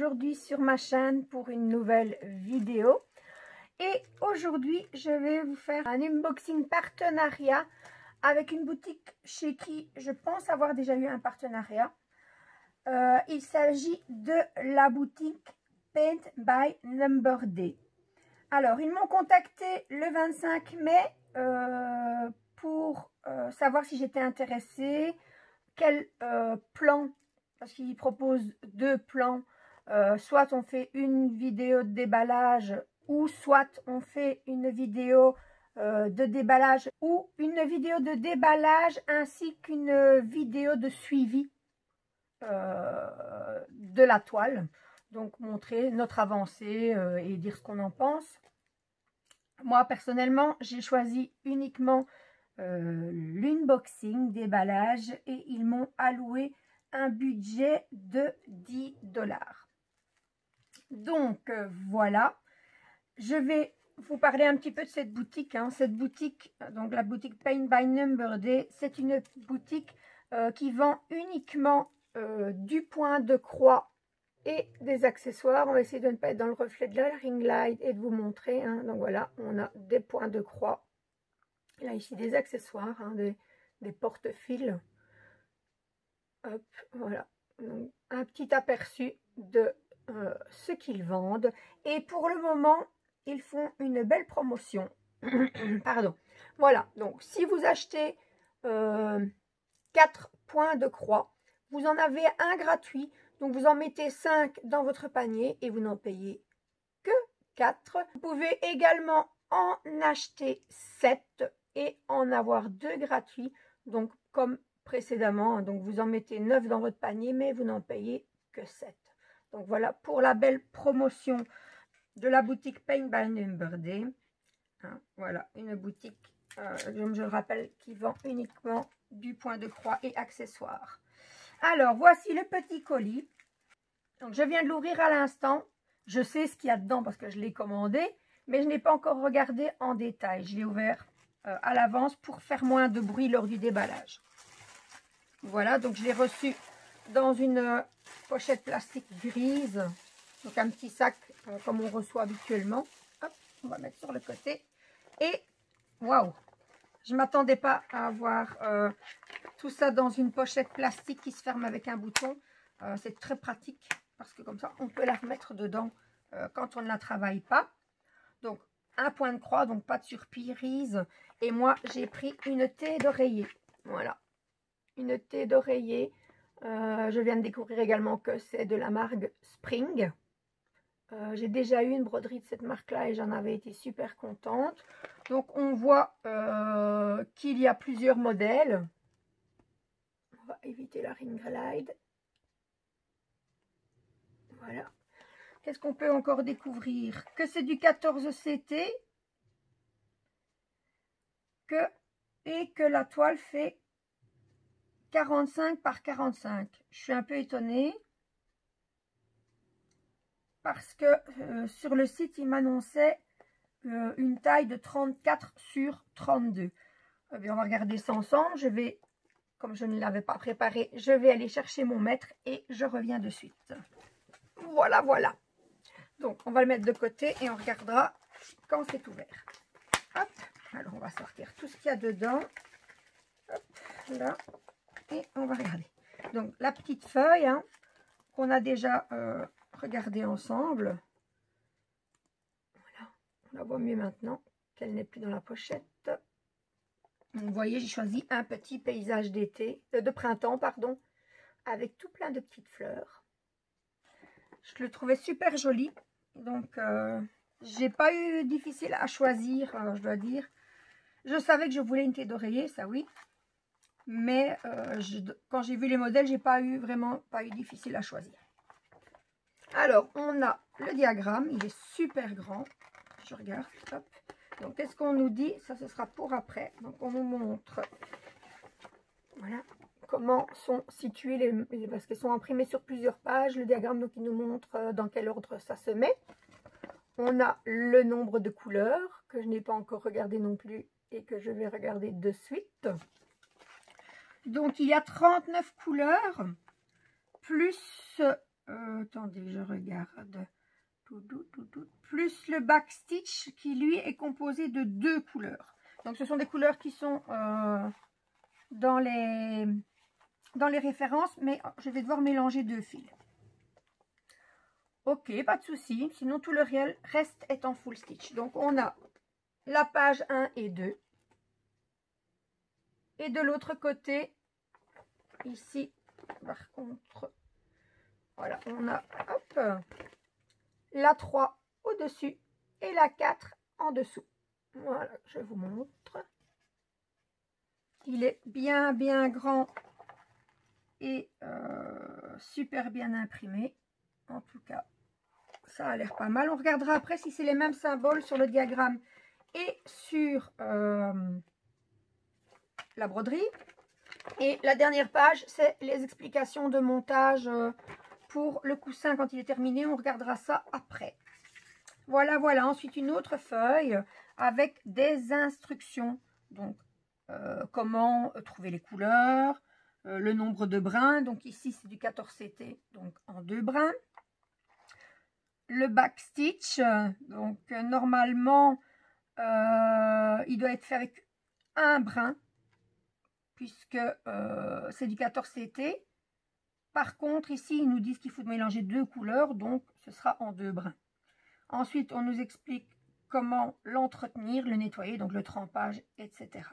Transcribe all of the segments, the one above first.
aujourd'hui sur ma chaîne pour une nouvelle vidéo. Et aujourd'hui, je vais vous faire un unboxing partenariat avec une boutique chez qui je pense avoir déjà eu un partenariat. Il s'agit de la boutique Paint by Number Day. Alors, ils m'ont contacté le 25 mai pour savoir si j'étais intéressée, quel plan, parce qu'ils proposent deux plans, soit on fait une vidéo de déballage ou soit on fait une vidéo de déballage ou une vidéo de déballage ainsi qu'une vidéo de suivi de la toile. Donc montrer notre avancée et dire ce qu'on en pense. Moi personnellement j'ai choisi uniquement l'unboxing, déballage, et ils m'ont alloué un budget de 10 $. Donc voilà, je vais vous parler un petit peu de cette boutique. Cette boutique, donc la boutique Paint by Number Day, c'est une boutique qui vend uniquement du point de croix et des accessoires. On va essayer de ne pas être dans le reflet de la ring light et de vous montrer. Donc voilà, on a des points de croix. Là ici des accessoires, des porte-fils. Hop, voilà. Donc, un petit aperçu de ce qu'ils vendent. Et pour le moment, ils font une belle promotion. Pardon. Voilà, donc si vous achetez 4 points de croix, vous en avez un gratuit. Donc vous en mettez 5 dans votre panier et vous n'en payez que 4. Vous pouvez également en acheter 7 et en avoir 2 gratuits. Donc comme précédemment, donc vous en mettez 9 dans votre panier, mais vous n'en payez que 7. Donc voilà pour la belle promotion de la boutique Paint by Number Day. Voilà, une boutique, comme je le rappelle, qui vend uniquement du point de croix et accessoires. Alors, voici le petit colis. Donc, je viens de l'ouvrir à l'instant. Je sais ce qu'il y a dedans parce que je l'ai commandé, mais je n'ai pas encore regardé en détail. Je l'ai ouvert à l'avance pour faire moins de bruit lors du déballage. Voilà, donc je l'ai reçu dans une pochette plastique grise. Donc, un petit sac comme on reçoit habituellement. Hop, on va mettre sur le côté. Et, waouh! Je ne m'attendais pas à avoir tout ça dans une pochette plastique qui se ferme avec un bouton. C'est très pratique parce que comme ça, on peut la remettre dedans quand on ne la travaille pas. Donc, un point de croix, donc pas de surprise. Et moi, j'ai pris une thé d'oreiller. Voilà, une thé d'oreiller. Je viens de découvrir également que c'est de la marque Spring. J'ai déjà eu une broderie de cette marque-là et j'en avais été super contente. Donc, on voit qu'il y a plusieurs modèles. On va éviter la ring light. Voilà. Qu'est-ce qu'on peut encore découvrir? Que c'est du 14 CT. Et que la toile fait 45 par 45. Je suis un peu étonnée. Parce que sur le site, il m'annonçait une taille de 34 sur 32. On va regarder ça ensemble. Je vais, comme je ne l'avais pas préparé, je vais aller chercher mon mètre et je reviens de suite. Voilà, voilà. Donc, on va le mettre de côté et on regardera quand c'est ouvert. Hop. Alors, on va sortir tout ce qu'il y a dedans. Hop, là. Et on va regarder. Donc, la petite feuille qu'on a déjà regardé ensemble. Voilà, on la voit mieux maintenant qu'elle n'est plus dans la pochette. Donc, vous voyez, j'ai choisi un petit paysage d'été, de printemps, pardon, avec tout plein de petites fleurs. Je le trouvais super joli. Donc, j'ai pas eu difficile à choisir, je dois dire. Je savais que je voulais une thé d'oreiller, ça oui. Mais quand j'ai vu les modèles, j'ai pas eu difficile à choisir. Alors, on a le diagramme, il est super grand. Je regarde, hop. Donc, qu'est-ce qu'on nous dit? Ça, ce sera pour après. Donc, on nous montre, voilà, comment sont situés parce qu'ils sont imprimés sur plusieurs pages. Le diagramme, donc, il nous montre dans quel ordre ça se met. On a le nombre de couleurs, que je n'ai pas encore regardé non plus et que je vais regarder de suite. Donc, il y a 39 couleurs, plus attendez, je regarde. Plus le backstitch qui lui est composé de 2 couleurs. Donc ce sont des couleurs qui sont dans les références, mais je vais devoir mélanger 2 fils. Ok, pas de souci, sinon tout le reste est en full stitch. Donc on a la page 1 et 2. Et de l'autre côté, ici, par contre, voilà, on a hop, la 3 au-dessus et la 4 en dessous. Voilà, je vous montre. Il est bien grand et super bien imprimé. En tout cas, ça a l'air pas mal. On regardera après si c'est les mêmes symboles sur le diagramme et sur la broderie. Et la dernière page, c'est les explications de montage pour le coussin quand il est terminé. On regardera ça après. Voilà, voilà. Ensuite, une autre feuille avec des instructions. Donc, comment trouver les couleurs, le nombre de brins. Donc ici, c'est du 14CT, donc en 2 brins. Le backstitch, donc normalement, il doit être fait avec 1 brin, puisque c'est du 14CT. Par contre, ici, ils nous disent qu'il faut mélanger 2 couleurs, donc ce sera en 2 brins. Ensuite, on nous explique comment l'entretenir, le nettoyer, donc le trempage, etc.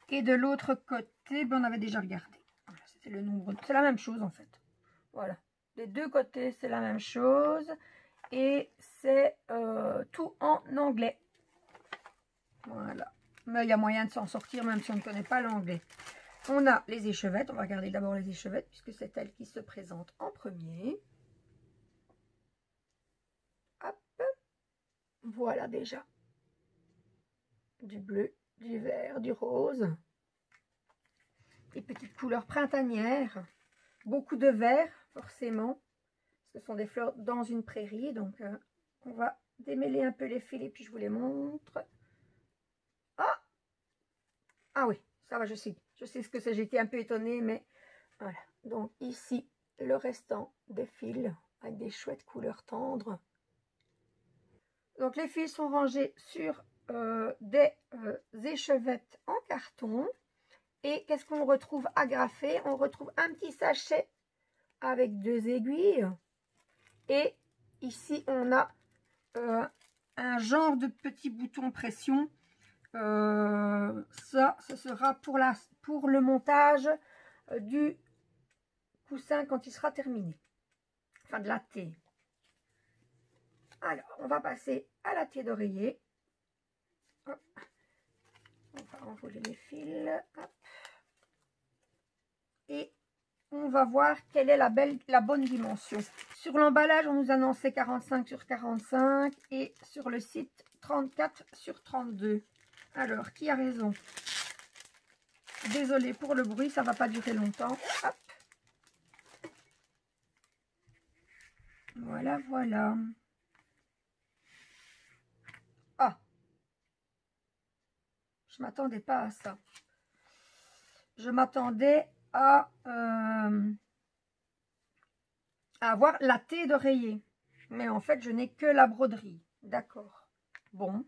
Et de l'autre côté, ben, on avait déjà regardé. Voilà, c'était le nombre. C'est la même chose en fait. Voilà. Des deux côtés, c'est la même chose. Et c'est tout en anglais. Voilà. Mais il y a moyen de s'en sortir même si on ne connaît pas l'anglais. On a les échevettes. On va regarder d'abord les échevettes puisque c'est elles qui se présentent en premier. Hop. Voilà déjà. Du bleu, du vert, du rose. Et petites couleurs printanières. Beaucoup de vert, forcément. Ce sont des fleurs dans une prairie. Donc, on va démêler un peu les fils et puis je vous les montre. Ah! Ah oui, ça va, je sais ce que c'est. J'ai été un peu étonnée, mais voilà. Donc, ici, le restant des fils avec des chouettes couleurs tendres. Donc, les fils sont rangés sur des échevettes en carton. Et qu'est-ce qu'on retrouve agrafé? On retrouve un petit sachet avec 2 aiguilles. Et ici, on a un genre de petit bouton pression. Ça, ce sera pour le montage du coussin quand il sera terminé. Enfin, de la thé. Alors, on va passer à la thé d'oreiller. On va enrouler les fils. Hop. Et on va voir quelle est la bonne dimension. Sur l'emballage, on nous annonçait 45 sur 45 et sur le site 34 sur 32. Alors, qui a raison? Désolée pour le bruit, ça ne va pas durer longtemps. Hop. Voilà, voilà. Ah, je ne m'attendais pas à ça. Je m'attendais à avoir la thé d'oreiller. Mais en fait, je n'ai que la broderie. D'accord. Bon.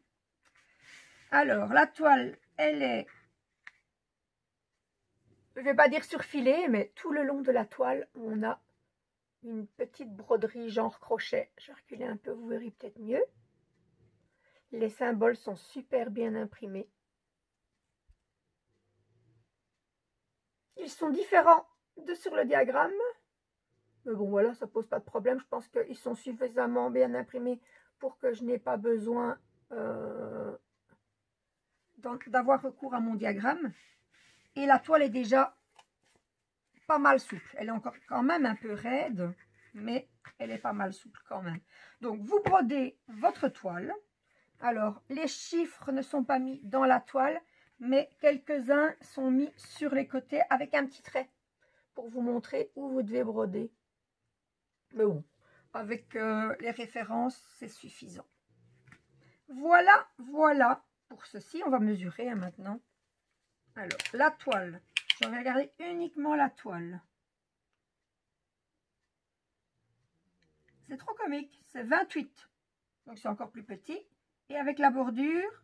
Alors, la toile, elle est, je ne vais pas dire surfilée, mais tout le long de la toile, on a une petite broderie genre crochet. Je vais reculer un peu, vous verrez peut-être mieux. Les symboles sont super bien imprimés. Ils sont différents de sur le diagramme. Mais bon, voilà, ça pose pas de problème. Je pense qu'ils sont suffisamment bien imprimés pour que je n'ai pas besoin d'avoir recours à mon diagramme. Et la toile est déjà pas mal souple. Elle est encore quand même un peu raide, mais elle est pas mal souple quand même. Donc, vous brodez votre toile. Alors, les chiffres ne sont pas mis dans la toile, mais quelques-uns sont mis sur les côtés avec un petit trait pour vous montrer où vous devez broder. Mais bon, avec les références, c'est suffisant. Voilà, voilà. Pour ceci, on va mesurer hein, maintenant. Alors, la toile. Je vais regarder uniquement la toile. c'est trop comique. C'est 28. Donc c'est encore plus petit. Et avec la bordure,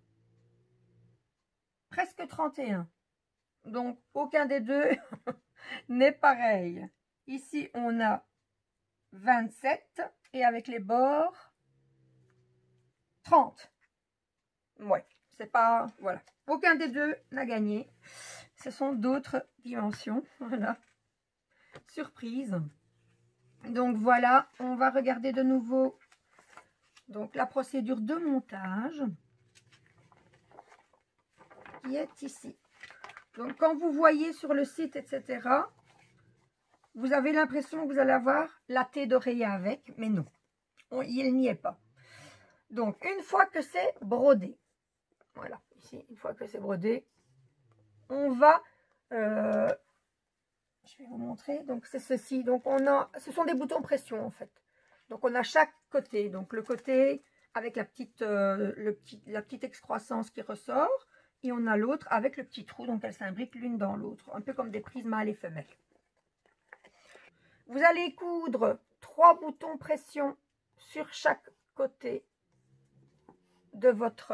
presque 31. Donc aucun des deux n'est pareil. Ici, on a 27 et avec les bords, 30. Ouais, c'est pas... Voilà. Aucun des deux n'a gagné. Ce sont d'autres dimensions. Voilà. Surprise. Donc voilà, on va regarder de nouveau donc la procédure de montage qui est ici. Donc quand vous voyez sur le site, etc., vous avez l'impression que vous allez avoir la thé d'oreiller avec, mais non, il n'y est pas. Donc une fois que c'est brodé, voilà, ici, une fois que c'est brodé, on va, je vais vous montrer, donc c'est ceci, donc on a, ce sont des boutons pression en fait. Donc on a chaque côté, donc le côté avec la petite, la petite excroissance qui ressort, et on a l'autre avec le petit trou, donc elles s'imbriquent l'une dans l'autre, un peu comme des prises mâles et femelles. Vous allez coudre 3 boutons pression sur chaque côté de votre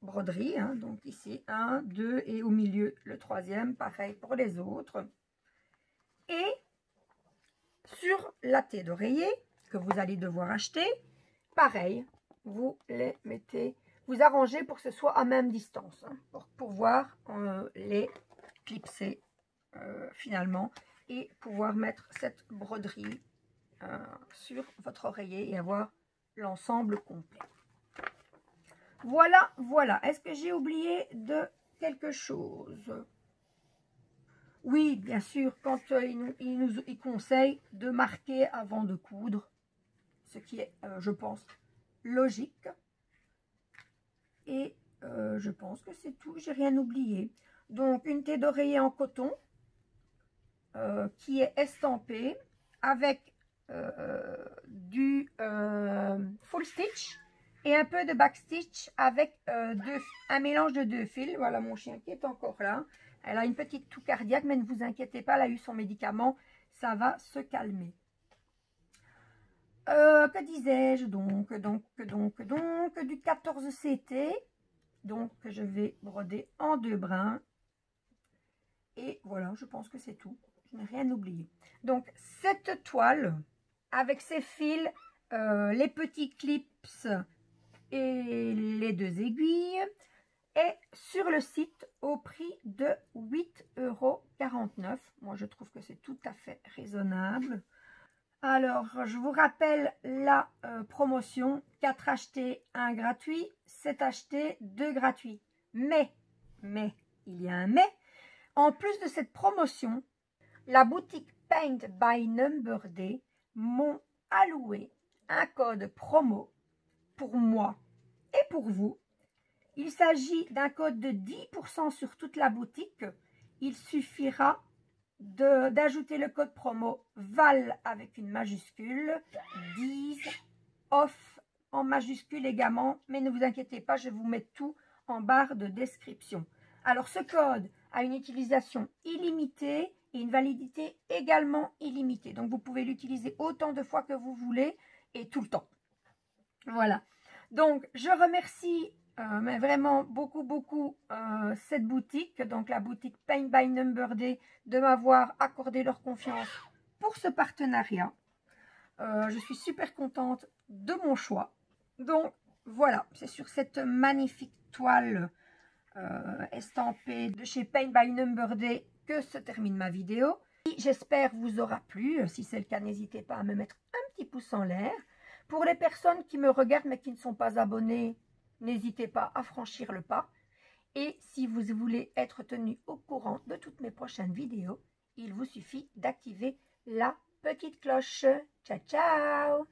broderie, hein. Donc ici 1, 2 et au milieu le troisième, pareil pour les autres. Et sur la thé d'oreiller que vous allez devoir acheter, pareil, vous les mettez, vous arrangez pour que ce soit à même distance, hein, pour pouvoir les clipser finalement et pouvoir mettre cette broderie sur votre oreiller et avoir l'ensemble complet. Voilà, voilà. Est-ce que j'ai oublié de quelque chose? Oui, bien sûr, quand il conseille de marquer avant de coudre, ce qui est, je pense, logique. Et je pense que c'est tout, j'ai rien oublié. Donc, une thé d'oreiller en coton qui est estampée avec du full stitch et un peu de backstitch avec un mélange de 2 fils. Voilà mon chien qui est encore là. Elle a une petite toux cardiaque, mais ne vous inquiétez pas, elle a eu son médicament, ça va se calmer. Que disais-je donc du 14 CT, donc que je vais broder en 2 brins. Et voilà, je pense que c'est tout. Je n'ai rien oublié. Donc, cette toile, avec ses fils, les petits clips et les 2 aiguilles, est sur le site au prix de 8,49 €. Moi, je trouve que c'est tout à fait raisonnable. Alors, je vous rappelle la promotion. 4 achetés, 1 gratuit. 7 achetés, 2 gratuits. Mais, il y a un mais. En plus de cette promotion, la boutique Paint by Number Day m'ont alloué un code promo pour moi et pour vous. Il s'agit d'un code de 10% sur toute la boutique. Il suffira d'ajouter le code promo VAL avec une majuscule, 10 off en majuscule également. Mais ne vous inquiétez pas, je vous mets tout en barre de description. Alors ce code a une utilisation illimitée et une validité également illimitée. Donc vous pouvez l'utiliser autant de fois que vous voulez et tout le temps. Voilà. Donc je remercie mais vraiment beaucoup cette boutique, donc la boutique Paint by Number Day, de m'avoir accordé leur confiance pour ce partenariat. Je suis super contente de mon choix. Donc voilà, c'est sur cette magnifique toile estampée de chez Paint by Number Day que se termine ma vidéo. J'espère vous aura plu. Si c'est le cas, n'hésitez pas à me mettre un petit pouce en l'air. Pour les personnes qui me regardent mais qui ne sont pas abonnées, n'hésitez pas à franchir le pas. Et si vous voulez être tenu au courant de toutes mes prochaines vidéos, il vous suffit d'activer la petite cloche. Ciao, ciao!